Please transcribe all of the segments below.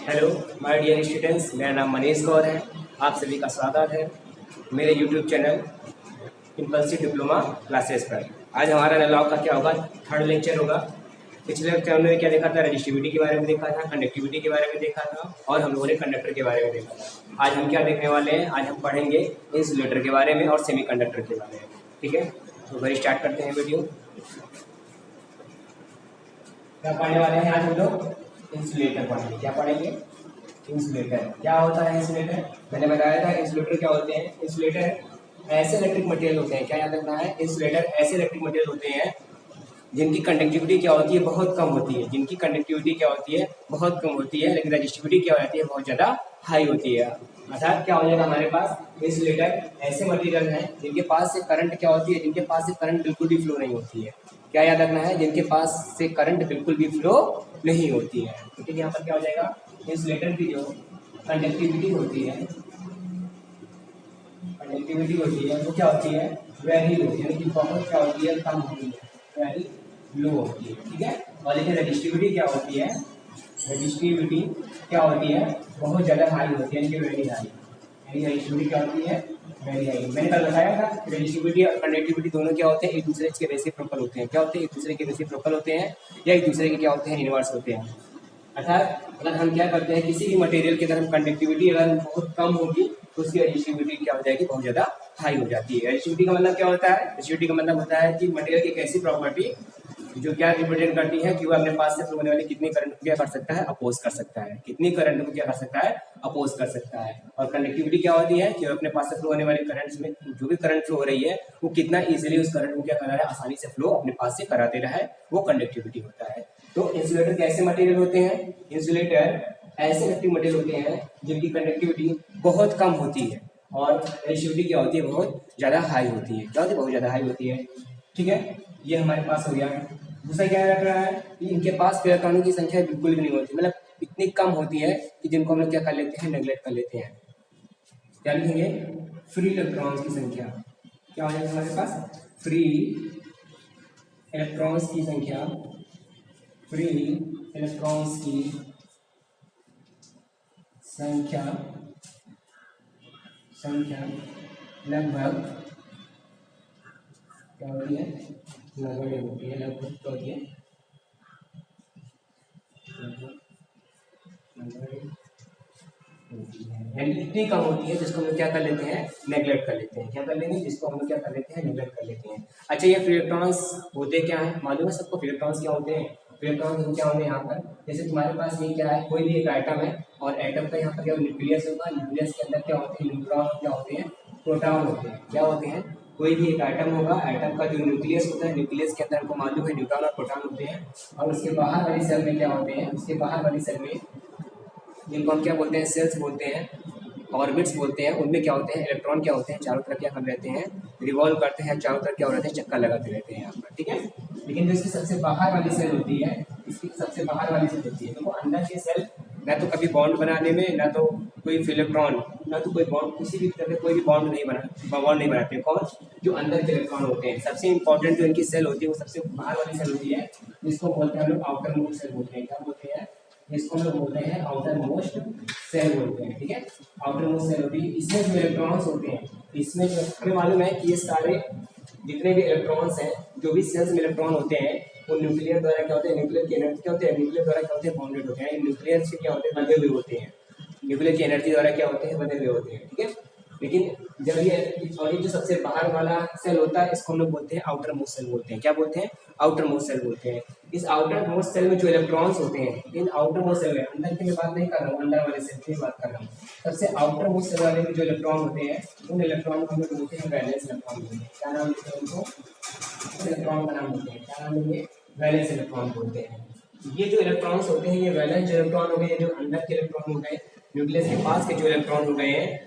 Hello my dear students, मेरा नाम मनीष गौर है। आप सभी का स्वागत है मेरे YouTube channel impulsive diploma classes पर। आज हमारा एनालॉग का क्या होगा, थर्ड लेक्चर होगा। पिछले लेक्चर हमने क्या देखा था, रजिस्टिविटी के बारे में देखा था, कंडक्टिविटी के बारे में देखा था और हम लोगों ने कंडक्टर के बारे में देखा था। आज हम क्या देखने वाले हैं, आज हम पढ़ेंगे इंसुलेटर के बारे में और सेमीकंडक्टर के बारे में। ठीक है, तो फिर स्टार्ट करते हैं वीडियो। क्या पढ़ने वाले हैं आज हम लोग? इंसुलेटर पढ़ेंगे। क्या पढ़ेंगे? इंसुलेटर। क्या होता है इंसुलेटर? मैंने बताया था इंसुलेटर क्या होते हैं। इंसुलेटर ऐसे इलेक्ट्रिक मटेरियल होते हैं, क्या याद रखना है, इंसुलेटर ऐसे इलेक्ट्रिक मटेरियल होते हैं जिनकी कंडक्टिविटी क्या होती है, बहुत कम होती है। जिनकी कंडक्टिविटी क्या होती है, बहुत कम होती है, लेकिन रजिस्टिविटी क्या होती है, बहुत ज़्यादा हाई होती है। अर्थात क्या हो जाएगा हमारे पास, इंसुलेटर ऐसे मटेरियल हैं जिनके पास से करंट क्या होती है, जिनके पास से करंट बिल्कुल भी फ्लो नहीं होती है। क्या याद रखना है, जिनके पास से करंट बिल्कुल भी फ्लो नहीं होती है। ठीक है, यहाँ पर क्या हो जाएगा, इंसुलेटर की जो कंडक्टिविटी होती है, कंडक्टिविटी होती है वो क्या होती है, वेरी लो, यानी कि बहुत क्या होती है, कम होती है, वेरी लो होती है। ठीक है, और लेकिन रजिस्टिविटी क्या होती है, रजिस्टिविटी क्या होती है, बहुत ज़्यादा हाई होती है, यानी कि वेरी हाई। यानी रजिस्टिविटी क्या होती है, वेरी हाई। मैंने कल बताया था कि रजिस्टिविटी और कंडक्टिविटी दोनों क्या होते हैं, एक दूसरे के रेसिप्रोकल होते हैं। क्या होते हैं, एक दूसरे के रेसिप्रोकल होते हैं या एक दूसरे के क्या होते हैं, इनवर्स होते हैं। अर्थात अगर हम क्या करते हैं, किसी भी मटेरियल की अगर हम कंडक्टिविटी अगर बहुत कम होगी तो उसकी रजिस्टिविटी क्या हो जाएगी, बहुत ज़्यादा हाई हो जाती है। रजिस्टिविटी का मतलब क्या होता है, रजिस्टिविटी का मतलब होता है कि मटेरियल की एक ऐसी प्रॉपर्टी जो क्या रिप्रेजेंट करती है कि वो अपने पास से फ्लो होने वाली कितनी करंट को क्या कर सकता है, अपोज कर सकता है, कितनी करंट को क्या कर सकता है, अपोज कर सकता है। और कंडक्टिविटी क्या होती है कि वो अपने पास से फ्लो होने वाली करंट में जो भी करंट फ्लो हो रही है वो कितना इजीली उस करंट को क्या कर रहा है, आसानी से फ्लो अपने पास से करा दे रहा है, वो कंडक्टिविटी होता है। तो इंसुलेटर कैसे मटेरियल होते हैं, इंसुलेटर ऐसे इलेक्ट्रिक मटेरियल होते हैं जिनकी कंडक्टिविटी बहुत कम होती है और रेजिस्टिविटी क्या होती है, बहुत ज़्यादा हाई होती है। क्या होती है, बहुत ज़्यादा हाई होती है। ठीक है, ये हमारे पास हो गया। दूसरा क्या रख रहा है कि इनके पास इलेक्ट्रॉनों की संख्या बिल्कुल भी नहीं होती, मतलब इतनी कम होती है कि जिनको हम लोग क्या कर लेते हैं, नेग्लेक्ट कर लेते हैं। क्या लिखेंगे, फ्री इलेक्ट्रॉन्स की संख्या। क्या हो जाएगा हमारे पास, फ्री इलेक्ट्रॉन्स की संख्या, फ्री इलेक्ट्रॉन्स की संख्या संख्या लगभग क्या होती है, नगण्य होती है। लगभग क्या होती है, लगभग नगण्य होती है, यानी इतनी कम होती है जिसको हम लोग क्या कर लेते हैं, नेगलेक्ट कर लेते हैं। क्या कर लेंगे, जिसको हम लोग क्या कर लेते हैं, नेगलेक्ट कर लेते हैं। अच्छा, ये फ्री इलेक्ट्रॉन्स होते क्या है, मालूम है सबको फ्री इलेक्ट्रॉन्स क्या होते हैं? फ्री इलेक्ट्रॉन्स क्या होंगे यहाँ पर, जैसे तुम्हारे पास ये क्या है, कोई भी एक आइटम है और एटम का यहाँ पर क्या न्यूक्लियस होगा, न्यूक्लियस के अंदर क्या होते हैं, न्यूट्रॉन क्या होते हैं, प्रोटॉन होते हैं। क्या होते हैं, कोई भी एक आइटम होगा, आइटम का जो न्यूक्लियस होता है, न्यूक्लियस के अंदर हमको मालूम है न्यूट्रॉन और प्रोटॉन होते हैं। और उसके बाहर वाली सेल में क्या होते हैं, उसके बाहर वाली सेल में जिनको हम क्या बोलते हैं, सेल्स बोलते हैं, ऑर्बिट्स बोलते हैं। उनमें क्या होते हैं, इलेक्ट्रॉन क्या होते हैं, चारों तरफ क्या कर रहते हैं, रिवॉल्व करते हैं, चारों तरफ क्या हो रहते हैं, चक्कर लगाते रहते हैं यहाँ पर। ठीक है, लेकिन जो इसकी सबसे बाहर वाली सेल होती है, इसकी सबसे बाहर वाली सेल होती है, देखो अंदर की सेल ना तो कभी बॉन्ड बनाने में, ना तो कोई इलेक्ट्रॉन, ना तो कोई बॉन्ड, किसी भी तरह कोई भी बॉन्ड नहीं बनाते। कौन, जो अंदर के इलेक्ट्रॉन होते हैं। सबसे इंपॉर्टेंट जो इनकी सेल होती है वो सबसे बाहर वाली सेल होती है, जिसको बोलते हैं हम लोग आउटर मोस्ट सेल बोलते हैं। क्या बोलते हैं, इसको हम लोग बोलते हैं आउटर मोस्ट सेल बोलते हैं। ठीक है, आउटर मोस्ट सेल होती है, इसमें जो इलेक्ट्रॉन्स होते हैं, इसमें जो हमें मालूम है कि ये सारे जितने भी इलेक्ट्रॉन्स हैं, जो भी सेल्स में इलेक्ट्रॉन होते हैं, वो न्यूक्लियर द्वारा क्या होते हैं, न्यूक्लियर की एनर्जी क्या होती है, न्यूक्लियर द्वारा क्या होते हैं, बाउंडेड होते हैं। न्यूक्लियर से क्या होते हैं, बंधे हुए होते हैं, न्यूक्लियर की एनर्जी द्वारा क्या होते हैं, बंधे हुए होते हैं। ठीक है, लेकिन जब ये और ये जो सबसे बाहर वाला सेल होता है, इसको हम लोग बोलते हैं आउटर मोस्ट सेल बोलते हैं। क्या बोलते हैं, आउटर मोस्ट सेल बोलते हैं। इस आउटर मोस्ट सेल में जो इलेक्ट्रॉन्स होते हैं, इन आउटर मोस्ट सेल में, अंदर की मैं बात नहीं कर रहा हूँ, अंदर वाले सेल की बात कर रहा हूँ। सबसे आउटर मोस्ट सेल वाले में जो इलेक्ट्रॉन होते हैं, उन इलेक्ट्रॉन को हम लोग बोलते हैं वैलेंस इलेक्ट्रॉन बोलते हैं। क्या नाम देते हैं उनको, इलेक्ट्रॉन का नाम बोलते हैं, क्या नाम देंगे, वैलेंस इलेक्ट्रॉन बोलते हैं। ये जो इलेक्ट्रॉन्स होते हैं, ये वैलेंस इलेक्ट्रॉन हो गए, जो अंदर के इलेक्ट्रॉन हो गए, न्यूक्लियस के पास के जो इलेक्ट्रॉन हो गए हैं,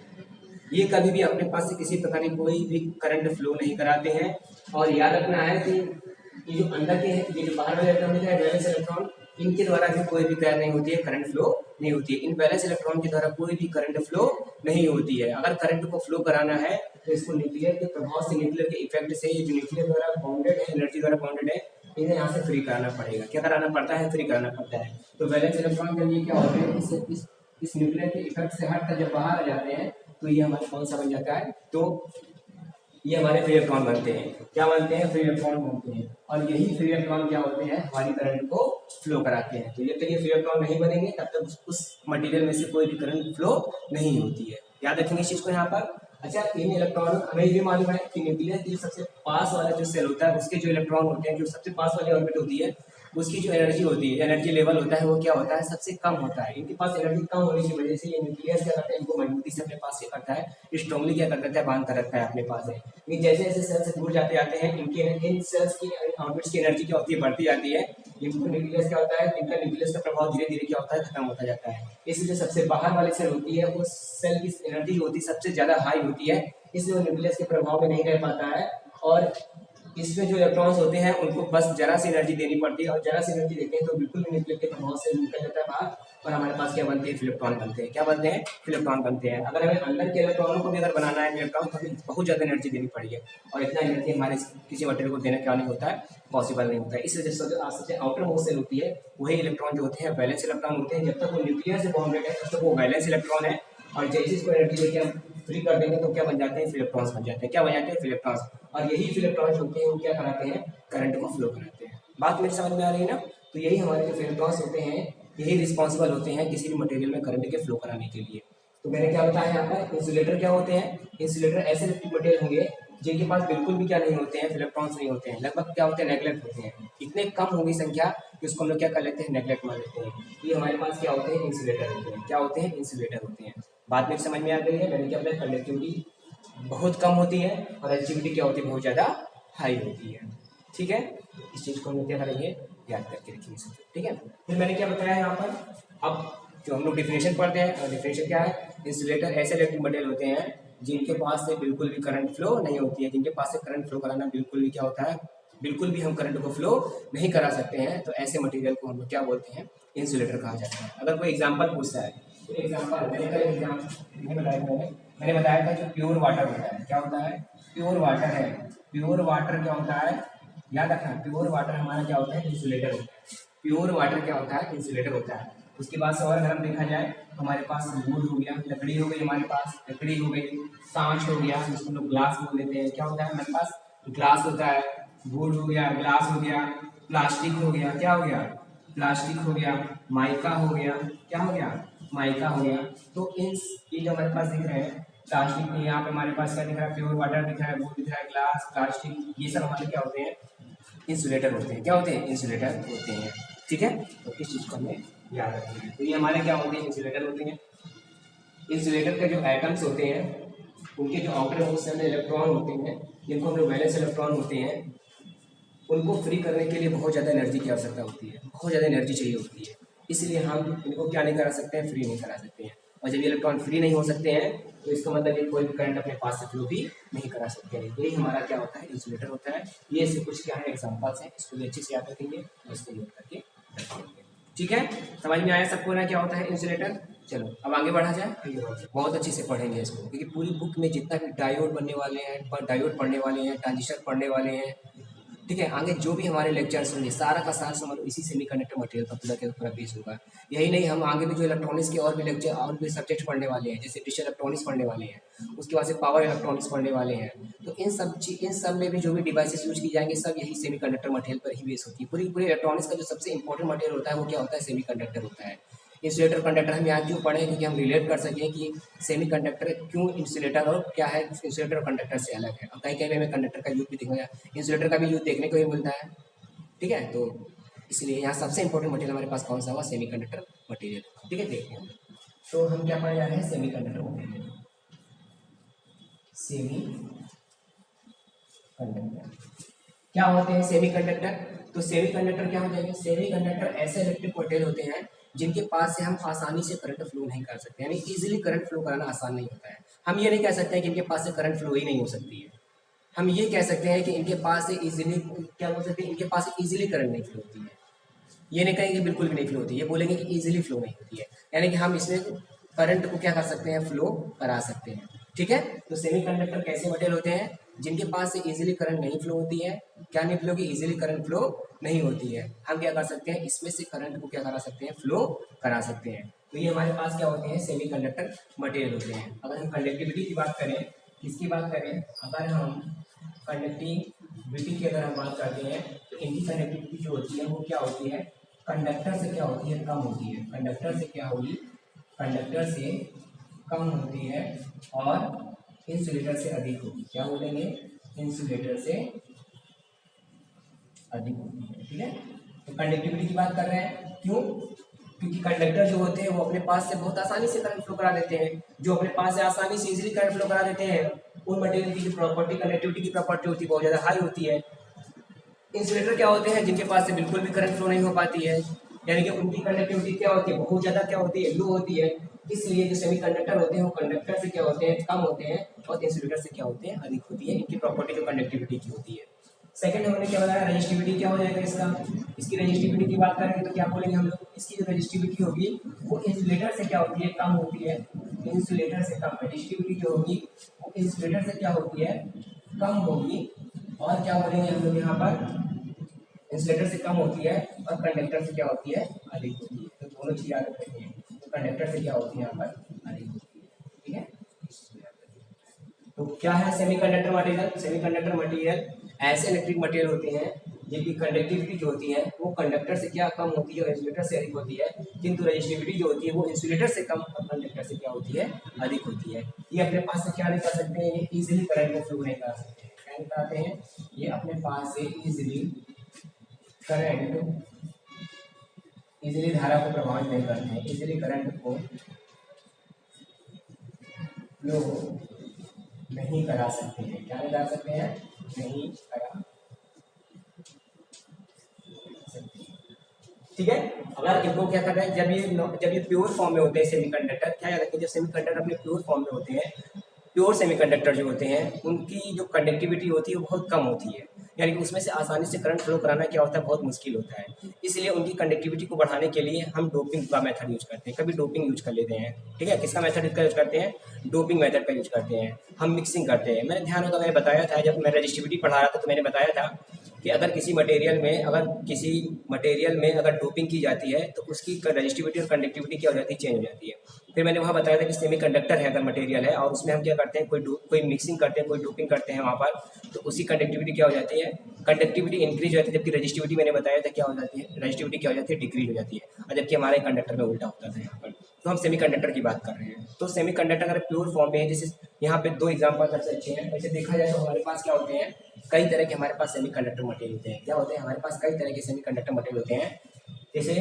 ये कभी भी अपने पास से किसी प्रकार की कोई भी करंट फ्लो नहीं कराते हैं। और याद रखना है कि ये जो अंदर के हैं, ये जो बाहर वाले इलेक्ट्रॉन है, वैलेंस इलेक्ट्रॉन, इनके द्वारा भी कोई भी क्या नहीं होती है, करंट फ्लो नहीं होती है। इन वैलेंस इलेक्ट्रॉन के द्वारा कोई भी करंट फ्लो नहीं होती है। अगर करंट को फ्लो कराना है तो इसको न्यूक्लियर के प्रभाव से, न्यूक्लियर के इफेक्ट से, ये जो न्यूक्लियर द्वारा बाउंडेड है, एनर्जी द्वारा बाउंडेड है, इन्हें यहाँ से फ्री कराना पड़ेगा। क्या कराना पड़ता है? फ्री कराना पड़ता है। तो वैलेंस इलेक्ट्रॉन के लिए क्या होते हैं, इस न्यूक्लियर के इफेक्ट से हटकर जब बाहर आ जाते हैं तो ये हमारा कौन सा बन जाता है? तो ये हमारे फ्री इलेक्ट्रॉन बनते हैं। क्या बनते हैं? फ्री इलेक्ट्रॉन बनते हैं। और यही फ्री इलेक्ट्रॉन क्या होते हैं? हमारी करंट को फ्लो कराते हैं। तो जब तक ये फ्री इलेक्ट्रॉन नहीं बनेंगे तब तक उस मटेरियल में से कोई भी करंट फ्लो नहीं होती है। याद रखेंगे इस चीज को यहाँ पर। अच्छा, इन इलेक्ट्रॉन हमें ये मालूम है कि न्यूक्लियस के सबसे पास वाला जो सेल होता है उसके जो इलेक्ट्रॉन होते हैं, जो सबसे पास वाली ऑर्बिट होती है, उसकी जो एनर्जी होती है, एनर्जी लेवल होता है, वो क्या होता है? सबसे कम होता है। इनके पास एनर्जी कम होने की वजह से ये न्यूक्लियस क्या करता है? इनको मजबूती से अपने पास से करता है, स्ट्रांगली क्या करता है? बांध कर रखता है अपने पास है। लेकिन जैसे जैसे सेल से दूर जाते जाते हैं इन सेल्स की ऑर्बिट्स की एनर्जी क्या होती है? बढ़ती जाती है। इनको न्यूक्लियस क्या होता है? इनका न्यूक्लियस का प्रभाव धीरे धीरे क्या होता है? खत्म होता जाता है। इसलिए सबसे बाहर वाली सेल होती है उस सेल की एनर्जी जो होती है सबसे ज्यादा हाई होती है, इसलिए वो न्यूक्लियस के प्रभाव में नहीं रह पाता है। और इसमें जो इलेक्ट्रॉन्स होते हैं उनको बस जरा सी एनर्जी देनी पड़ती है, और जरा सी एनर्जी देते हैं तो बिल्कुल भी न्यूक्लियस के प्रभाव से निकल जाता है बाहर, और हमारे पास क्या बनते हैं? इलेक्ट्रॉन बनते हैं। क्या बनते हैं? इलेक्ट्रॉन बनते हैं। अगर हमें अंदर के इलेक्ट्रॉनों को भी अगर बनाना है इलेक्ट्रॉन, तो हमें बहुत ज़्यादा एनर्जी देनी पड़ेगी, और इतना एनर्जी हमारे किसी मटेरियल को देना क्या नहीं होता है? पॉसिबल नहीं होता है। इस वजह से जो सबसे आउटर मोस्ट सेल होती है वही इलेक्ट्रॉन जो होते हैं वैलेंस इलेक्ट्रॉन होते हैं। जब तक वो न्यूक्लियस से बॉन्डेड है तब तक वो वैलेंस इलेक्ट्रॉन है, और जैसे इसको एनर्जी देके हम फ्री कर देंगे तो क्या बन जाते हैं? इलेक्ट्रॉन्स बन जाते हैं। क्या बन जाते हैं? इलेक्ट्रॉन्स। और यही इलेक्ट्रॉन्स होते हैं वो क्या कराते हैं? करंट को फ्लो कराते हैं। बात मेरी समझ में आ रही है ना? तो यही हमारे जो इलेक्ट्रॉन्स होते हैं यही रिस्पॉन्सिबल होते हैं किसी भी मटेरियल में करंट के फ्लो कराने के लिए। तो मैंने क्या बताया यहाँ पर? इंसुलेटर क्या होते हैं? इंसुलेटर ऐसे इलेक्ट्रिक मटेरियल होंगे जिनके पास बिल्कुल भी क्या नहीं होते हैं? इलेक्ट्रॉन्स नहीं होते हैं। लगभग क्या होते हैं? नेगलेक्ट होते हैं। इतने कम होगी संख्या कि उसको हम लोग क्या कर लेते हैं? नेगलेक्ट मान लेते हैं। ये हमारे पास क्या होते हैं? इंसुलेटर होते हैं। क्या होते हैं? इंसुलेटर होते हैं। बात में समझ में आ गई है? मैंने क्या बताया? कंडक्टिविटी बहुत कम होती है और एचिविटी क्या होती है? बहुत ज़्यादा हाई होती है। ठीक है, इस चीज़ को हम लोग क्या करेंगे? याद करके रखेंगे सब। ठीक है, फिर मैंने क्या बताया यहाँ पर? अब जो हम लोग डिफिनेशन पढ़ते हैं, और डिफिनेशन क्या है? इंसुलेटर ऐसे इलेक्ट्रिक मटेरियल होते हैं जिनके पास से बिल्कुल भी करंट फ्लो नहीं होती है। जिनके पास से करंट फ्लो कराना बिल्कुल भी क्या होता है? बिल्कुल भी हम करंट को फ्लो नहीं करा सकते हैं, तो ऐसे मटेरियल को हम लोग क्या बोलते हैं? इंसुलेटर कहा जाता है। अगर कोई एग्जाम्पल पूछता है, तो एग्जाम्पल मैंने कल एग्जाम मैंने बताया था जो प्योर वाटर होता है, क्या होता है? प्योर वाटर है। प्योर वाटर क्या होता है? याद रखना, प्योर वाटर हमारा क्या होता है? इंसुलेटर होता है। प्योर वाटर क्या होता है? इंसुलेटर होता है। उसके बाद से और अगर हम देखा जाए हमारे पास वुड हो गया, लकड़ी हो गई, हमारे पास लकड़ी हो गई, कांच हो गया, जिसको लोग ग्लास बोल देते हैं। क्या होता है हमारे पास? ग्लास होता है। वुड हो गया, ग्लास हो गया, प्लास्टिक हो गया, क्या हो गया? प्लास्टिक हो गया, माइका हो गया, क्या हो गया? माइका हो गया। तो ये जो हमारे पास दिख रहे हैं प्लास्टिक में, यहाँ पे हमारे पास क्या दिख रहा है? प्योर वाटर दिख रहा है, वुड दिख रहा है, ग्लास, प्लास्टिक, ये सब हमारे क्या होते हैं? इंसुलेटर होते हैं। क्या होते हैं? इंसुलेटर होते हैं। ठीक है, तो इस चीज को हमें याद रखना है। तो ये हमारे क्या होते हैं? इंसुलेटर होते हैं। इंसुलेटर के जो एटम्स होते हैं उनके जो आउटर मोस्ट में इलेक्ट्रॉन होते हैं, जिनको हम लोग वैलेंस इलेक्ट्रॉन होते हैं, उनको फ्री करने के लिए बहुत ज़्यादा एनर्जी की आवश्यकता होती है, बहुत ज़्यादा एनर्जी चाहिए होती है। इसलिए हम इनको क्या नहीं करा सकते हैं? फ्री नहीं करा सकते हैं। और जब ये इलेक्ट्रॉन फ्री नहीं हो सकते हैं तो इसका मतलब ये कोई भी करंट अपने पास से फ्लो भी नहीं करा सकते हैं। यही हमारा क्या होता है? इंसुलेटर होता है। ये से कुछ क्या है? एग्जाम्पल्स हैं, इसको भी अच्छे से याद रखेंगे और इसको नोट करके रखेंगे। ठीक है, समझ में आया सबको ना क्या होता है इंसुलेटर? चलो अब आगे बढ़ा जाए। बहुत अच्छे से पढ़ेंगे इसको, क्योंकि पूरी बुक में जितना भी डायोड बनने वाले हैं, डायोड पढ़ने वाले हैं, ट्रांजिस्टर पढ़ने वाले हैं, ठीक है, आगे जो भी हमारे लेक्चर्स होंगे सारा का सारा समझ इसी सेमीकंडक्टर मटेरियल पर पूरा के पूरा बेस होगा। यही नहीं, हम आगे भी जो इलेक्ट्रॉनिक्स के और भी लेक्चर और भी सब्जेक्ट पढ़ने वाले हैं, जैसे डिजिटल इलेक्ट्रॉनिक्स पढ़ने वाले हैं, उसके बाद से पावर इलेक्ट्रॉनिक्स पढ़ने वाले हैं। तो इन सब में भी जो भी डिवाइसेस यूज की जाएंगे सब यही सेमीकंडक्टर मटेरियल पर ही बेस होती है। पूरी इलेक्ट्रॉनिक्स का जो सबसे इंपॉर्टेंट मटेरियल होता है वो क्या होता है? सेमीकंडक्टर होता है। इंसुलेटर कंडक्टर हम यहाँ क्यों पढ़ें? क्योंकि हम रिलेट कर सकें कि सेमीकंडक्टर क्यों इंसुलेटर और क्या है, इंसुलेटर और कंडक्टर से अलग है। और कहीं कहीं हमें कंडक्टर का यूज भी देखा, इंसुलेटर का भी यूज देखने को ही मिलता है। ठीक है, तो इसलिए यहाँ सबसे इंपॉर्टेंट मटेरियल हमारे पास कौन सा हुआ? Semiconductor material. ठीक है, देखते हैं तो हम क्या पढ़ने जा रहे हैं? Semiconductor material. सेमी कंडक्टर क्या होते हैं? सेमीकंडक्टर, तो सेमीकंडक्टर क्या हो जाएगा? सेमीकंडक्टर ऐसे इलेक्ट्रिक मटेरियल होते हैं जिनके पास से हम आसानी से करंट फ्लो नहीं कर सकते, यानी इजीली करंट फ्लो कराना आसान नहीं होता है। हम ये नहीं कह सकते हैं कि इनके पास से करंट फ्लो ही नहीं हो सकती है। हम ये कह सकते हैं कि इनके पास से इजीली क्या बोल सकते हैं? इनके पास से इजीली करंट नहीं फ्लो होती है। ये नहीं कहेंगे बिल्कुल भी नहीं फ्लो होती है, ये बोलेंगे कि इजीली फ्लो नहीं होती है, यानी कि हम इसमें करंट को क्या कर सकते हैं? फ्लो करा सकते हैं। ठीक है, तो सेमीकंडक्टर कैसे मटेरियल होते हैं? जिनके पास से इजीली करंट नहीं फ्लो होती है, क्या नहीं फ्लो होगी, इजीली करंट फ्लो नहीं होती है, हम क्या कर सकते हैं, इसमें से करंट को क्या करा सकते हैं, फ्लो करा सकते हैं। तो ये हमारे पास क्या होते हैं, सेमीकंडक्टर मटेरियल होते हैं। अगर हम कंडक्टिविटी की बात करें, किसकी बात करें, अगर हम कंडक्टिविटी की अगर हम बात करते हैं तो इनकी कंडक्टिविटी जो होती है वो क्या होती है, कंडक्टर से क्या होती है, कम होती है। कंडक्टर से क्या होगी, कंडक्टर से कम होती है और इंसुलेटर से अधिक होगी। क्या बोलेंगे, इंसुलेटर से अधिक होती है। ठीक है, तो कंडक्टिविटी की बात कर रहे हैं, क्यों, क्योंकि कंडक्टर जो होते हैं वो अपने पास से बहुत आसानी से करंट फ्लो करा देते हैं। जो अपने पास से आसानी से इजीली करंट फ्लो करा देते हैं उन मटेरियल की जो प्रॉपर्टी, कंडक्टिविटी की प्रॉपर्टी होती है बहुत ज़्यादा हाई होती है। इंसुलेटर क्या होते हैं, जिनके पास से बिल्कुल भी करंट फ्लो नहीं हो पाती है, यानी कि उनकी कंडक्टिविटी क्या होती है, बहुत ज़्यादा क्या होती है, लो होती है। इसलिए जो सेमीकंडक्टर होते हैं वो कंडक्टर से क्या होते हैं, कम होते हैं, और इंसुलेटर से क्या होते हैं, अधिक होती है इनकी प्रॉपर्टी जो कंडक्टिविटी की होती है। सेकंड हमने क्या बताया, रजिस्टिविटी क्या हो जाएगा इसका, इसकी रजिस्टिविटी की बात करेंगे तो क्या बोलेंगे हम लोग, इसकी जो रजिस्टिविटी होगी वो इंसुलेटर से क्या होती है, कम होती है। इंसुलेटर से कम रजिस्टिविटी जो होगी वो इंसुलेटर से क्या होती है, कम होगी। और क्या बोलेंगे हम लोग यहाँ पर, इंसुलेटर से कम होती है और कंडक्टर से क्या होती है, अधिक होती है। तो दोनों चीज याद रखनी है, तो कंडक्टर से क्या होती है यहाँ पर, अधिक होती है। ठीक है, तो क्या है सेमीकंडक्टर मटेरियल, सेमीकंडक्टर मटेरियल ऐसे इलेक्ट्रिक मटेरियल होते हैं जिनकी कंडक्टिविटी जो होती है वो कंडक्टर से क्या कम होती है और इंसुलेटर से अधिक होती है, किंतु रजिस्टिविटी जो होती है वो इंसुलेटर से कम और कंडक्टर से क्या होती है, अधिक होती है। ये अपने पास से क्या नहीं कर सकते हैं, ये इजिली करंट को फ्लो नहीं करा सकते हैं। क्या नहीं कराते हैं, ये अपने पास से इजिली करंट, इजिली धारा को प्रभावित नहीं करते हैं, इजिली करंट को फ्लो नहीं करा सकते हैं। क्या नहीं करा सकते हैं, नहीं करा सकते। ठीक है, अगर इनको क्या कर रहे हैं, जब ये प्योर फॉर्म में होते हैं सेमीकंडक्टर, क्या याद रखें, जब सेमीकंडक्टर अपने प्योर फॉर्म में होते हैं, प्योर सेमीकंडक्टर जो होते हैं उनकी जो कंडक्टिविटी होती है वो बहुत कम होती है, यानी कि उसमें से आसानी से करंट फ्लो कराना क्या होता है, बहुत मुश्किल होता है। इसलिए उनकी कंडक्टिविटी को बढ़ाने के लिए हम डोपिंग का मेथड यूज करते हैं, कभी डोपिंग यूज कर लेते हैं। ठीक है, किसका मेथड इसका यूज करते हैं, डोपिंग मेथड का यूज करते हैं, हम मिक्सिंग करते हैं। मैंने ध्यान होगा मैंने बताया था, जब मैं रजिस्टिविटी पढ़ा रहा था तो मैंने बताया था कि अगर किसी मटेरियल में अगर डोपिंग की जाती है तो उसकी रजिस्टिविटी और कंडक्टिविटी क्या हो जाती है, चेंज हो जाती है। फिर मैंने वहाँ बताया था कि सेमीकंडक्टर है अगर मटेरियल है और उसमें हम क्या करते हैं, कोई मिक्सिंग करते हैं, कोई डोपिंग करते हैं वहाँ पर, तो उसकी कंडक्टिविटी क्या हो जाती है, कंडक्टिविटी इंक्रीज हो जाती है, जबकि रजिस्टिविटी मैंने बताया था क्या हो जाती है, रजिस्टिविटी क्या हो जाती है, डिक्रीज हो जाती है, और जबकि हमारे कंडक्टर में उल्टा होता था यहाँ पर। तो हम सेमीकंडक्टर की बात कर रहे हैं, तो सेमीकंडक्टर अगर प्योर फॉर्म में है, जैसे यहाँ पे दो एग्जाम्पल सबसे अच्छे हैं। वैसे देखा जाए तो हमारे पास क्या होते हैं, कई तरह के हमारे पास सेमीकंडक्टर मटेरियल होते हैं। क्या होते हैं, हमारे पास कई तरह के सेमीकंडक्टर मटेरियल होते हैं। जैसे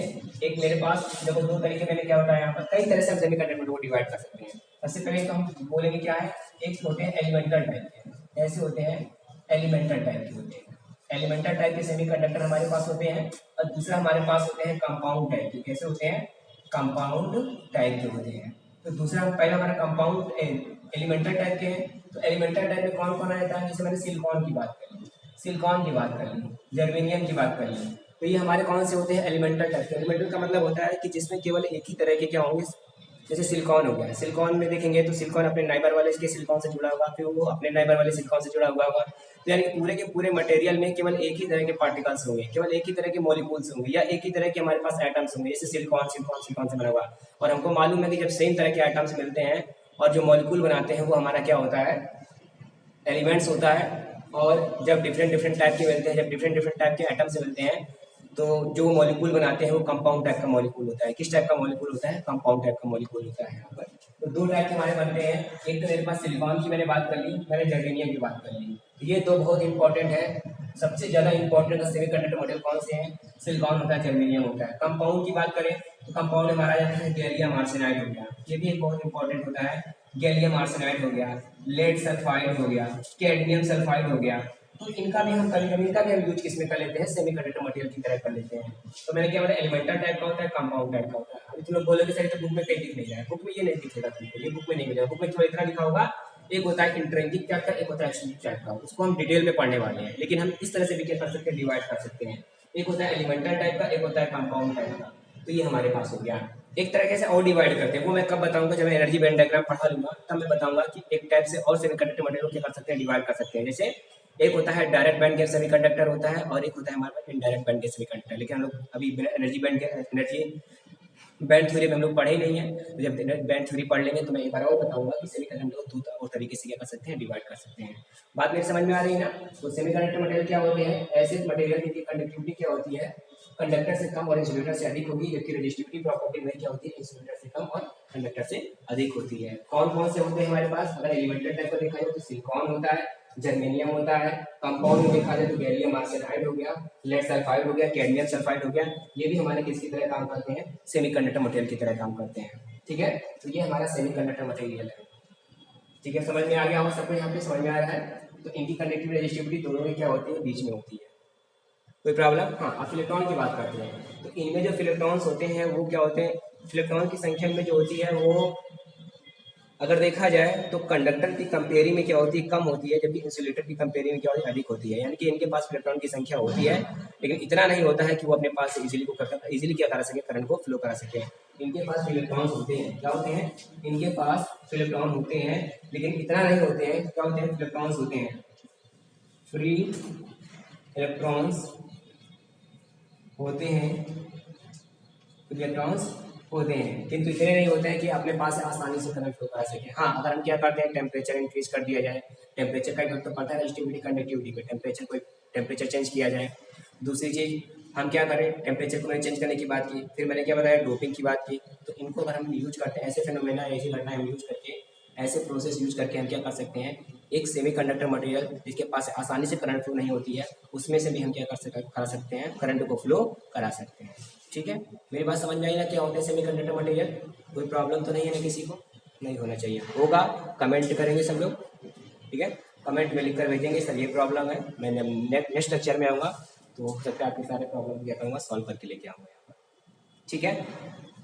एक मेरे पास देखो दो तरीके मैंने क्या बताया, यहाँ पर कई तरह से हम सेमीकंडक्टर को डिवाइड कर सकते हैं। सबसे पहले तो हम बोलेंगे क्या है, एक होते हैं एलिमेंटल टाइप के, ऐसे होते हैं एलिमेंटल टाइप के होते हैं, एलिमेंटल टाइप के सेमीकंडक्टर हमारे पास होते हैं। और दूसरा हमारे पास होते हैं कंपाउंड टाइप के, कैसे होते हैं, कंपाउंड टाइप के होते हैं। तो दूसरा पहला हमारा कंपाउंड एलिमेंटल टाइप के हैं। तो एलिमेंटल टाइप में कौन कौन आता है, जैसे मैंने सिलिकॉन की बात कर ली, सिलिकॉन की बात कर ली, जर्मेनियम की बात कर ली, तो ये हमारे कौन से होते हैं, एलिमेंटल टाइप के। एलिमेंटल का मतलब होता है कि जिसमें केवल एक ही तरह के क्या होंगे, जैसे सिलिकॉन हो गया, सिलिकॉन में देखेंगे तो सिलिकॉन अपने नाइबर वाले के सिलिकॉन से जुड़ा होगा, फिर वो अपने नाइबर वाले सिलिकॉन से जुड़ा हुआ होगा। तो यानी कि पूरे के पूरे मटेरियल में केवल एक ही तरह के पार्टिकल्स होंगे, केवल एक ही तरह के मॉलिक्यूल्स होंगे, या एक ही तरह के हमारे पास एटम्स होंगे, जैसे सिलिकॉन सिलिकॉन सिलिकॉन से बना हुआ। और हमको मालूम है कि जब सेम तरह के एटम्स मिलते हैं और जो मॉलिक्यूल बनाते हैं वो हमारा क्या होता है, एलिमेंट्स होता है। और जब डिफरेंट डिफरेंट टाइप के मिलते हैं, जब डिफरेंट डिफरेंट टाइप के एटम से मिलते हैं तो जो मॉलिक्यूल बनाते हैं वो कंपाउंड टाइप का मॉलिक्यूल होता है। किस टाइप का मॉलिक्यूल होता है, कंपाउंड टाइप का मॉलिक्यूल होता है यहाँ पर। तो दो टाइप के हमारे बनते हैं, एक तो मेरे पास सिलिकॉन की मैंने बात कर ली, मैंने जर्मेनियम की बात कर ली। तो ये दो बहुत इंपॉर्टेंट है, सबसे ज़्यादा इंपॉर्टेंट सेमीकंडक्टर मटेरियल कौन से हैं, सिलिकॉन होता है, जर्मेनियम होता है। कंपाउंड की बात करें तो कंपाउंड हमारा जाता है गैलियम आर्सेनाइड हो गया, ये भी एक बहुत इंपॉर्टेंट होता है, गैलियम आर्सेनाइड हो गया, लेड सल्फाइड हो गया, कैडमियम सल्फाइड हो गया। तो इनका भी हम कभी कभी इनका भी हम यूज किसमें कर लेते हैं, सेमीकंडक्टर मटेरियल की तरह कर लेते हैं। तो मैंने क्या बोला, एलिमेंटल टाइप का होता है, कंपाउंड टाइप का होता है। अभी तुम लोग बोलोगे सर तो बुक में कहीं दिख नहीं रहा है, बुक में ये नहीं दिखेगा तुमको, ये बुक में नहीं मिलेगा। बुक में केवल इतना लिखा होगा, एक होता है इंट्रिंसिक टाइप का, एक होता है एक्सट्रिंसिक टाइप का, उसको हम डिटेल में पढ़ने वाले हैं। लेकिन हम इस तरह से भी क्या कर सकते हैं, डिवाइड कर सकते हैं। एक होता है एलिमेंटल टाइप का, एक होता है कंपाउंड टाइप का। तो ये हमारे पास हो गया। एक तरीके से और डिवाइड करते हैं, वो मैं कब बताऊंगा, जब मैं एनर्जी बैंड डायग्राम पढ़ा लूंगा तब मैं बताऊंगा कि एक टाइप से और सेमीकंडक्टर मटेरियल को क्या कर सकते हैं, डिवाइड कर सकते हैं। जैसे एक होता है डायरेक्ट बैंड गैप सेमीकंडक्टर होता है, और एक होता है हमारे पास इनडायरेक्ट बैंड गैप सेमीकंडक्टर। लेकिन हम लोग अभी एनर्जी बैंड थ्योरी में हम लोग पढ़े ही नहीं है, तो जब बैंड थ्योरी पढ़ लेंगे तो मैं एक बार और बताऊंगा कि सेमीकंडक्टर को दो और तरीके से क्या कर सकते हैं, डिवाइड कर सकते हैं। बात मेरे समझ में आ रही है ना। तो सेमीकंडक्टर मटेरियल क्या होते हैं, ऐसे मटेरियल जिनकी कंडक्टिविटी क्या होती है, कंडक्टर से कम और इंसुलेटर से अधिक होगी, जबकि रेजिस्टिविटी प्रॉपर्टी में क्या होती है, इंसुलेटर से कम और कंडक्टर से अधिक होती है। कौन कौन से होते हैं हमारे पास, अगर एलिमेंटल टाइप का देखा जाए तो सिलिकॉन होता है, जर्मेनियम होता है, कंपाउंड में देखा जाए तो गैलियम आर्सेनाइड हो गया, लेड सल्फाइड हो गया, कैडमियम सल्फाइड हो गया। ये भी हमारे किसकी तरह काम करते हैं, सेमीकंडक्टर मटेरियल की तरह काम करते हैं। ठीक है, तो ये हमारा सेमीकंडक्टर मटेरियल है। ठीक है, समझ में आ गया होगा सबको, यहाँ पे समझ में आ रहा है। तो इनकी कंडक्टिव रेजिस्टिविटी दोनों में क्या होती है, बीच में होती है, कोई प्रॉब्लम। हाँ, अब इलेक्ट्रॉन की बात करते हैं। तो इनमें जो इलेक्ट्रॉन्स होते हैं वो क्या होते हैं, इलेक्ट्रॉन की संख्या में जो होती है वो अगर देखा जाए तो कंडक्टर की कंपेयरिंग में क्या होती है, कम होती है, जबकि इंसुलेटर की कंपेयरिंग में क्या होती है, अधिक होती है। यानी कि इनके पास इलेक्ट्रॉन की संख्या होती है, लेकिन इतना नहीं होता है कि वो अपने पास इजीली क्या करा सके, करंट को फ्लो करा सके। इनके पास इलेक्ट्रॉन्स होते हैं, क्या होते हैं, इनके पास इलेक्ट्रॉन होते हैं, लेकिन इतना नहीं होते हैं। क्या होते हैं, इलेक्ट्रॉन्स होते हैं, फ्री इलेक्ट्रॉन्स होते हैं, इलेक्ट्रॉन्स होते हैं, किंतु इतने नहीं होते हैं कि अपने पास आसानी से करंट फ्लो करा सके। हाँ, अगर हम क्या करते हैं, टेम्परेचर इंक्रीज कर दिया जाए, टेम्परेचर का इफेक्ट तो पड़ता है रेजिस्टिविटी कंडक्टिविटी पे, टेम्परेचर को टेम्परेचर चेंज किया जाए। दूसरी चीज़ हम क्या करें, टेम्परेचर को मैंने चेंज करने की बात की, फिर मैंने क्या बताया, डोपिंग की बात की। तो इनको अगर हम यूज करते हैं, ऐसे फिनोमेना, ऐसी घटनाएं हम यूज करके, ऐसे प्रोसेस यूज करके हम क्या कर सकते हैं, एक सेमीकंडक्टर मटेरियल जिसके पास आसानी से करंट फ्लो नहीं होती है, उसमें से भी हम क्या कर सकते हैं, करंट को फ्लो करा सकते हैं। ठीक है, मेरी बात समझ में आई ना, क्या होता है सेमीकंडक्टर मटेरियल। कोई प्रॉब्लम तो नहीं है ना किसी को, नहीं होना चाहिए, होगा कमेंट करेंगे सब लोग। ठीक है, कमेंट में लिख कर भेजेंगे सर ये प्रॉब्लम है, मैं नेक्स्ट लेक्चर में आऊँगा तो हो सकता है आपके सारे प्रॉब्लम क्या करूँगा, सॉल्व करके लेके आऊँगा यहाँ पर। ठीक है,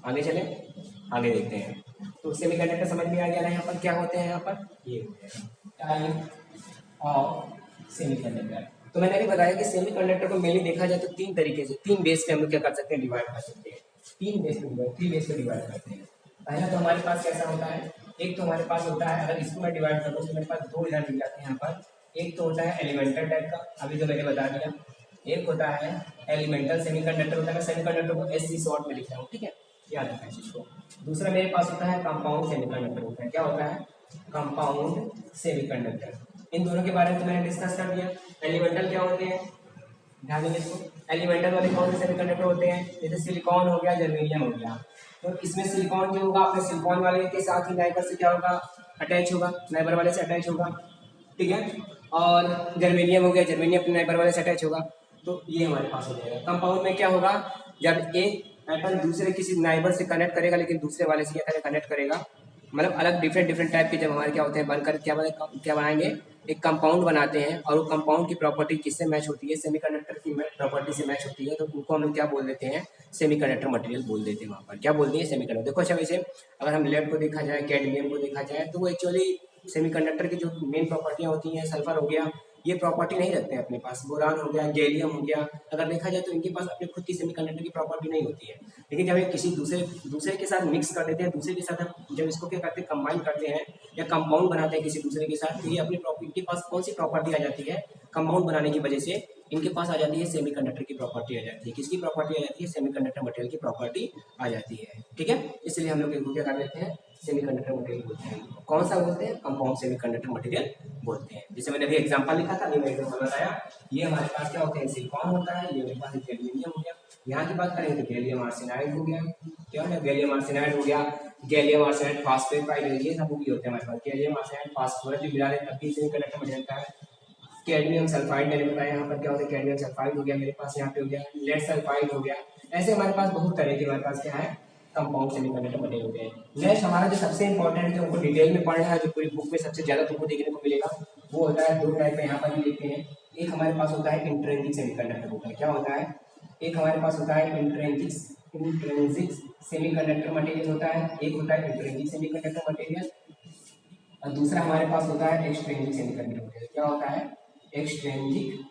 आगे चले, आगे देखते हैं। तो सेमीकंडक्टर समझ में आ गया ना, यहाँ पर क्या होते हैं, यहाँ पर ये होते हैं टाइप ऑफ सेमीकंडक्टर। तो मैंने अभी बताया कि सेमीकंडक्टर को मेनली देखा जाए तो तीन तरीके से, तीन बेस पे हम लोग क्या कर सकते हैं, डिवाइड कर सकते हैं। तीन बेस पे डिवाइड, थ्री बेस पे डिवाइड करते हैं। पहला तो हमारे पास कैसा होता है, एक तो हमारे पास होता है, अगर इसको मैं डिवाइड करूँ तो मेरे पास दो इधर मिल जाते हैं यहाँ पर। एक तो होता है एलिमेंटल टाइप का, अभी जो मैंने बता दिया। एक होता है एलिमेंटल सेमीकंडक्टर होता है, मैं सेमीकंडक्टर को एस सी शॉर्ट में लिख रहा हूँ, ठीक है, याद रखना है इसको। दूसरा मेरे पास होता है कंपाउंड सेमीकंडक्टर होता है, क्या होता है, कंपाउंड सेमीकंडक्टर। इन दोनों के बारे में तो मैंने डिस्कस कर दिया। एलिमेंटल क्या होते हैं, ध्यान देंगे इसको। एलिमेंटल वाले कौन से सेमीकंडक्टर होते हैं, जैसे सिलिकॉन हो गया, जर्मेनियम हो गया। तो इसमें सिलिकॉन जो होगा अपने सिलिकॉन वाले के साथ ही नाइबर से क्या होगा, अटैच होगा, नाइबर वाले से अटैच होगा। ठीक है, और जर्मेनियम हो गया, जर्मेनियम अपने नाइबर वाले से अटैच होगा। तो ये हमारे पास हो जाएगा। कंपाउंड में क्या होगा, जब एक एटम दूसरे किसी नाइबर से कनेक्ट करेगा, लेकिन दूसरे वाले से क्या कनेक्ट करेगा, मतलब अलग डिफरेंट डिफरेंट टाइप के जब हमारे क्या होते हैं बनकर क्या बनाएंगे, एक कंपाउंड बनाते हैं, और वो कंपाउंड की प्रॉपर्टी किससे मैच होती है, सेमीकंडक्टर की प्रॉपर्टी से मैच होती है, तो उनको हम लोग क्या बोल देते हैं, सेमीकंडक्टर मटेरियल बोल देते हैं। वहाँ पर क्या बोलते हैं, सेमीकंडक्टर। देखो अच्छा, वैसे अगर हम लेड को देखा जाए, कैडमियम को देखा जाए, तो वो एक्चुअली सेमीकंडक्टर की जो मेन प्रॉपर्टियाँ होती हैं, सल्फर हो गया, ये प्रॉपर्टी नहीं रखते हैं अपने पास। बोरान हो गया, गैलियम हो गया, अगर देखा जाए तो इनके पास अपने खुद की सेमीकंडक्टर की प्रॉपर्टी नहीं होती है। लेकिन जब ये किसी दूसरे के साथ मिक्स कर देते हैं, दूसरे के साथ हम जब इसको क्या करते हैं, कंबाइन करते हैं या कंपाउंड बनाते हैं किसी दूसरे के साथ, तो ये अपनी इनके पास कौन सी प्रॉपर्टी आ जाती है, कंपाउंड बनाने की वजह से इनके पास आ जाती है सेमीकंडक्टर की प्रॉपर्टी आ जाती है। किसकी प्रॉपर्टी आ जाती है, सेमीकंडक्टर मटेरियल की प्रॉपर्टी आ जाती है। ठीक है, इसलिए हम लोग इनको क्या कर लेते हैं, सेमीकंडक्टर मटेरियल बोलते हैं। कौन सा बोलते हैं, कंपाउंड सेमीकंडक्टर मटेरियल बोलते हैं। जैसे मैंने अभी एग्जांपल लिखा था, ये मैं एग्जांपल बताया। ये हमारे पास क्या होते हैं, सिलिकॉन होता है, ये मेरे पास एल्यूमिनियम हो गया। यहाँ की बात करें तो गैलियम आर्सेनाइड हो गया, क्या है, गैलियम आर्सेनाइड हो गया, गैलियम आर्सेनाइड फास्फोराइड, ये सब भी होते हैं हमारे पास। गैलियम आर्सेनाइड फास्फोराइड जो मिला रहे तब भी सेमीकंडक्टर मटेरियल का है। कैडमियम सल्फाइड मैंने बताया, यहाँ पर क्या होता है, कैडमियम सल्फाइड हो गया मेरे पास, यहाँ पे हो गया लेड सल्फाइड हो गया। ऐसे हमारे पास बहुत तरह के हमारे पास क्या है, कंपाउंड सेमीकंडक्टर मटेरियल होते हैं। नेक्स्ट हमारा जो सबसे इंपॉर्टेंट है, जो हमको डिटेल में पढ़ना है, जो पूरी बुक में सबसे ज्यादा तुमको देखने को मिलेगा, वो होता है दो टाइप में, यहाँ पर भी लिखते हैं। एक हमारे पास होता है इंट्रिंसिक सेमीकंडक्टर होता है, क्या होता है, एक हमारे पास होता है इंट्रिंसिक सेमीकंडक्टर मटेरियल होता है, एक होता है इंट्रिंसिक सेमीकंडक्टर मटेरियल, और दूसरा हमारे पास होता है एक्सट्रिंसिक सेमीकंडक्टर मटेरियल। क्या होता है, एक्सट्रिंसिक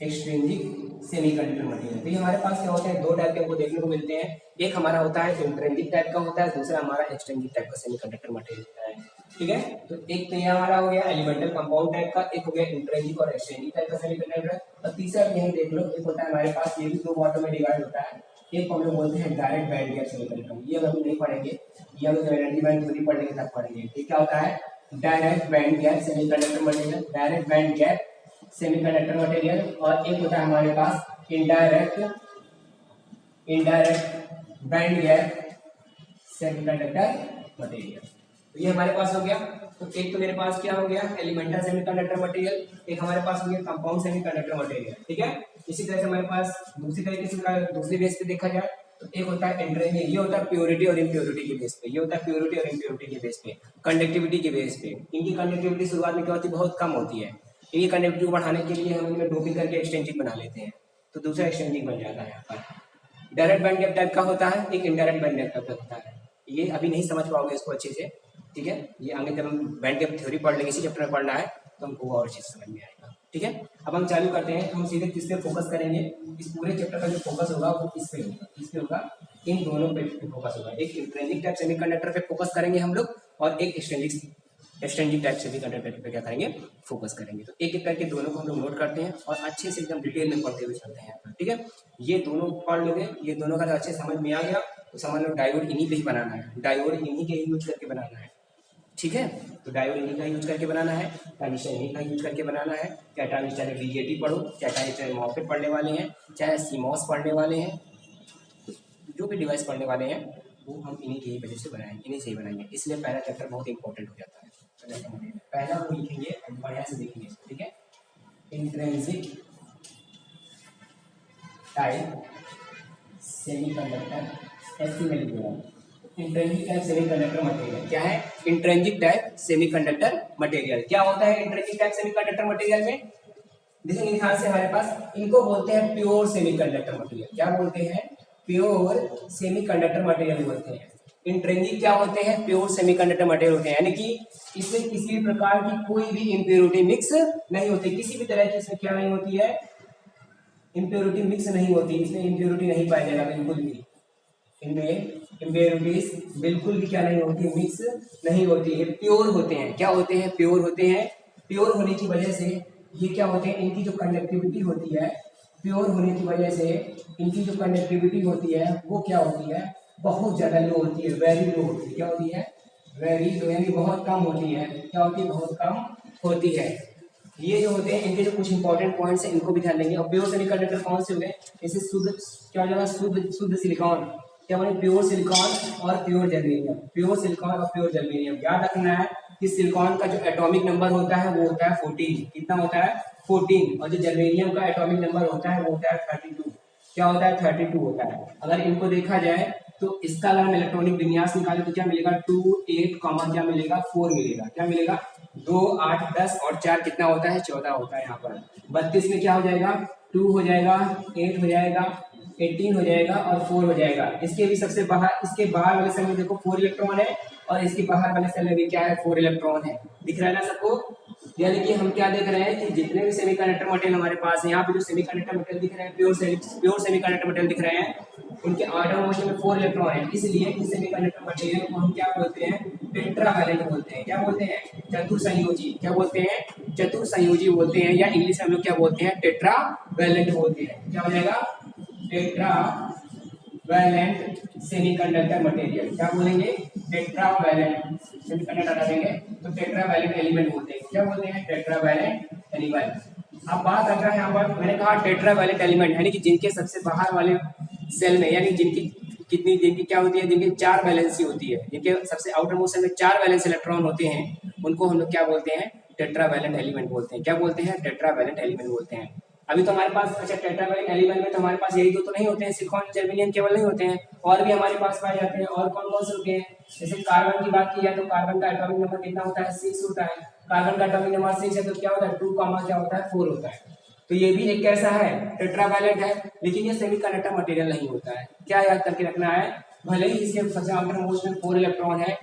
एक्सट्रिंसिक सेमीकंडक्टर मटेरियल। तो ये हमारे पास क्या होते हैं, दो टाइप के हमको देखने को मिलते हैं। एक हमारा होता है इंट्रिंसिक टाइप का होता है, दूसरा हमारा एक्सट्रिंसिक टाइप का सेमीकंडक्टर मटेरियल होता है। ठीक है, तो एक तो ये हमारा हो गया एलिमेंटल कंपाउंड टाइप का, एक हो गया इंट्रिंसिक और एक्सट्रिंसिक टाइप का सेमीकंडक्टर, और तीसरा यही देख लो, एक होता है हमारे पास, ये भी दो पार्टों में डिवाइड होता है। एक हम लोग बोलते हैं डायरेक्ट बैंड गैप सेमीकंडक्टर, ये हम अभी नहीं पढ़ेंगे, ये हम लोग एनर्जी बैंड थ्योरी पढ़ेंगे तब पढ़ेंगे। ये क्या होता है, direct band gap semiconductor material, direct band gap semiconductor material, और एक होता है हमारे पास indirect band gap semiconductor material. तो ये हमारे पास हो गया। तो एक तो मेरे पास क्या हो गया, एलिमेंटल सेमीकंडक्टर मटेरियल, एक हमारे पास हो गया कंपाउंड सेमीकंडक्टर मटेरियल। ठीक है, इसी तरह से हमारे पास दूसरी तरीके से दूसरी बेस पे देखा जाए तो एक होता है इंट्रिंसिक, ये होता है प्योरिटी और इम्प्योरिटी के बेस पे, ये होता है प्योरिटी और इम्प्योरिटी के बेस पे, कंडक्टिविटी के बेस पे। इनकी कंडक्टिविटी शुरुआत में क्या होती है, बहुत कम होती है। इनकी कंडक्टिविटी को बढ़ाने के लिए हम इनमें डोपिंग करके एक्सटेंसिव बना लेते हैं, तो दूसरा एक्सटेंसिव बन जाता है। यहाँ पर डायरेक्ट बैंड गैप टाइप का होता है, एक इनडायरेक्ट बैंड गैप टाइप का होता है। ये अभी नहीं समझ पाओगे इसको अच्छे से, ठीक है, ये आगे जब हम बैंड गैप थ्योरी पढ़ लेंगे, इसी चैप्टर में पढ़ना है, तो हमको और चीज समझ में आएगा। ठीक है, अब हम चालू करते हैं। हम सीधे किस पे फोकस करेंगे, इस पूरे चैप्टर का जो फोकस होगा वो इस पे होगा, इन दोनों पे फोकस होगा। एक इंट्रिंसिक टाइप सेमीकंडक्टर पे फोकस करेंगे हम लोग, और एक एक्सट्रिंसिक टाइप सेमीकंडक्टर पे क्या करेंगे, फोकस करेंगे। तो एक एक करके दोनों को हम लोग नोट करते हैं और अच्छे से एकदम डिटेल में पढ़ते हुए चलते हैं। ठीक है, ये दोनों पढ़ लोगे, ये दोनों का अच्छे समझ में आ गया तो समझ लो डायोड इन्हीं पे ही बनाना है, डायोड इन्हीं के यूज करके बनाना है। ठीक है, तो डायोड इन्हीं का यूज करके बनाना है, ट्रांजिस्टर इन्हीं का यूज करके बनाना है। चाहे ट्रांजिस्टर बीजेटी पढ़ो, चाहे ट्रांजिस्टर मॉसफेट पढ़ने वाले हैं, चाहे सीमॉस पढ़ने वाले हैं, जो भी डिवाइस पढ़ने वाले हैं वो हम इन्हीं की वजह से बनाएंगे, इन्हीं से ही बनाएंगे। इसलिए पहला चैप्टर बहुत इंपॉर्टेंट हो जाता है। पहला वो लिखेंगे, बढ़िया से देखेंगे। ठीक है, इंट्रिंसिक टाइप सेमीकंडक्टर, ऐसे में लिख दो। इंट्रिंसिक टाइप सेमीकंडक्टर मटेरियल क्या है, इंट्रिंसिक टाइप सेमीकंडक्टर मटेरियल क्या होता है। इंट्रिंसिक टाइप सेमीकंडक्टर मटेरियल में देखेंगे ध्यान से, हमारे पास इनको बोलते हैं प्योर सेमीकंडक्टर मटेरियल। क्या बोलते हैं, प्योर सेमीकंडक्टर मटेरियल बोलते हैं। इंट्रिंसिक क्या होते हैं, प्योर सेमीकंडक्टर मटेरियल होते हैं, यानी कि इसमें किसी भी प्रकार की कोई भी इम्प्योरिटी मिक्स नहीं होती, किसी भी तरह की इसमें क्या नहीं होती है, इम्प्योरिटी मिक्स नहीं होती, इसमें इम्प्योरिटी नहीं पाया जाएगा बिल्कुल भी, इनमें इम्प्योरिटीज बिल्कुल भी क्या नहीं होती, मिक्स नहीं होती है, प्योर होते हैं। क्या होते हैं, प्योर होते हैं। प्योर होने की वजह से ये क्या होते हैं, इनकी जो कंडक्टिविटी होती है, प्योर होने की वजह से इनकी जो कंडक्टिविटी होती है वो क्या होती है, बहुत ज़्यादा लो होती है, वेरी लो होती है। क्या होती है, वेरी लो, यानी बहुत कम होती है। क्या होती है, बहुत कम होती है। ये जो होते हैं इनके जो कुछ इंपॉर्टेंट पॉइंट्स हैं इनको भी ध्यान देंगे। और प्योर सेमीकंडक्टर कौन से हो गए, जैसे शुद्ध क्या हो जाएगा, शुद्ध सिलिकॉन, क्या माने प्योर सिलिकॉन और प्योर जर्मेनियम, प्योर सिलिकॉन और प्योर जर्मेनियम। याद रखना है कि सिलिकॉन का जो एटॉमिक नंबर होता है वो होता है 14, कितना होता है 14, और जो जर्मेनियम का एटॉमिक नंबर होता है वो होता है 32। क्या होता है, 32 होता है। अगर इनको देखा जाए तो इसका अगर हम इलेक्ट्रॉनिक विन्यास निकाले तो क्या मिलेगा, 2 8 क्या मिलेगा, 4 मिलेगा। क्या मिलेगा, 2 8 10 और 4 कितना होता है, 14 होता है। यहाँ पर 32 में क्या हो जाएगा, 2 हो जाएगा, 8 हो जाएगा, 18 हो जाएगा और 4 हो जाएगा। इसके भी सबसे बाहर, इसके बाहर वाले सेल में देखो 4 इलेक्ट्रॉन है, और इसके बाहर वाले सेल में भी क्या है, 4 इलेक्ट्रॉन है। दिख रहा है ना सबको। यानी कि हम क्या देख रहे हैं कि जितने भी सेमीकंडक्टर मटेरियल हमारे पास है, यहाँ पे जो सेमीकंडक्टर मटेरियल दिख रहे हैं, प्योर सेमीकंडक्टर मटेरियल दिख रहे हैं, उनके आटम मोशन में 4 इलेक्ट्रॉन है। इसलिए इस सेमीकंडक्टर मटेरियल को हम क्या बोलते हैं, टेट्रावैलेंट बोलते हैं। क्या बोलते हैं, चतुर्संयोजी। क्या बोलते हैं, चतुर्संयोजी बोलते हैं, या इंग्लिश में हम लोग क्या बोलते हैं, टेट्रावैलेंट बोलते हैं। क्या हो जाएगा, टेट्रावैलेंट सेमीकंडक्टर मटेरियल। क्या बोलेंगे, टेट्रावैलेंट सेमीकंडक्टर डालेंगे तो टेट्रावैलेंट एलिमेंट बोलते हैं। क्या बोलते हैं, टेट्रावैलेंट एलिमेंट। अब बात आता है यहाँ पर, मैंने कहा टेट्रावैलेंट एलिमेंट, यानी कि जिनके सबसे बाहर वाले सेल में, यानी जिनकी क्या होती है, जिनकी 4 वैलेंसी होती है, जिनके सबसे आउटर मोस्ट सेल में 4 वैलेंस इलेक्ट्रॉन होते हैं, उनको हम लोग क्या बोलते हैं, टेट्रावैलेंट एलिमेंट बोलते हैं। क्या बोलते हैं, टेट्रावैलेंट एलिमेंट बोलते हैं। अभी तो हमारे पास, अच्छा टेट्रावैलेंट एलिमेंट में तो हमारे पास यही दो तो नहीं होते हैं, सिलिकॉन जर्मेनियम केवल नहीं होते हैं, और भी हमारे पास पाए जाते हैं। और कौन कौन से होते हैं, जैसे कार्बन की बात की जाए तो कार्बन का एटॉमिक नंबर कितना होता है, 6 होता है। कार्बन का एटॉमिक नंबर 6 है तो क्या होता है, 2 क्या होता है, 4 होता है। तो ये भी एक कैसा है, टेट्रावैलेंट है, लेकिन ये सेमीकंडक्टर मटेरियल नहीं होता है। क्या याद करके रखना है, भले ही इसके सबसे आउटर मोस्ट में 4 इलेक्ट्रॉन है,